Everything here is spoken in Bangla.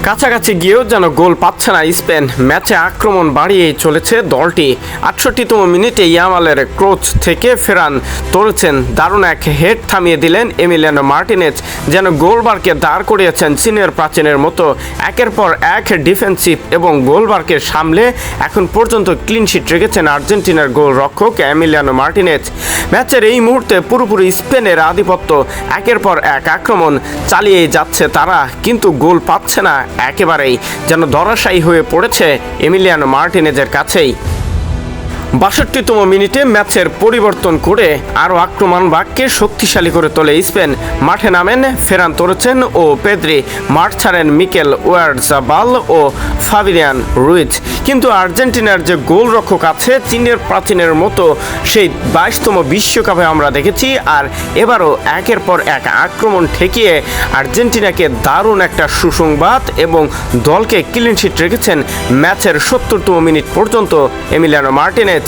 কাছাকাছি গিয়েও যেন গোল পাচ্ছে না স্পেন। ম্যাচে আক্রমণ বাড়িয়েই চলেছে দলটি। ৬৮তম মিনিটে ইয়ামালের ক্রোচ থেকে ফেরান তোরেছেন দারুণ এক হেড থামিয়ে দিলেন এমিলিয়ানো মার্টিনেজ, যেন গোলবারকে দাঁড় করিয়েছেন চীনের প্রাচীনের মতো। একের পর এক ডিফেন্সিভ এবং গোলবারকে সামলে এখন পর্যন্ত ক্লিনশিট রেখেছেন আর্জেন্টিনার গোলরক্ষক এমিলিয়ানো মার্টিনেজ। ম্যাচের এই মুহূর্তে পুরোপুরি স্পেনের আধিপত্য। একের পর এক আক্রমণ চালিয়ে যাচ্ছে তারা, কিন্তু গোল পাচ্ছে না একেবারেই, যেন ধরাশায়ী হয়ে পড়েছে এমিলিয়ানো মার্টিনেজের কাছেই। ৬২তম মিনিটে ম্যাচের পরিবর্তন করে আরও আক্রমণ ভাগকে শক্তিশালী করে তোলে স্পেন। মাঠে নামেন ফেরান তোরেছেন ও পেদ্রি, মাঠ ছাড়েন মিকেল ওয়ারজাবাল ও ফাবিয়ান রুইজ। কিন্তু আর্জেন্টিনার যে গোলরক্ষক আছে চীনের প্রাচীনের মতো, সেই ২২তম বিশ্বকাপে আমরা দেখেছি। আর এবারও একের পর এক আক্রমণ ঠেকিয়ে আর্জেন্টিনাকে দারুণ একটা সুসংবাদ এবং দলকে ক্লিনশিট রেখেছেন ম্যাচের ৭০তম মিনিট পর্যন্ত এমিলিয়ানো মার্টিনেজ।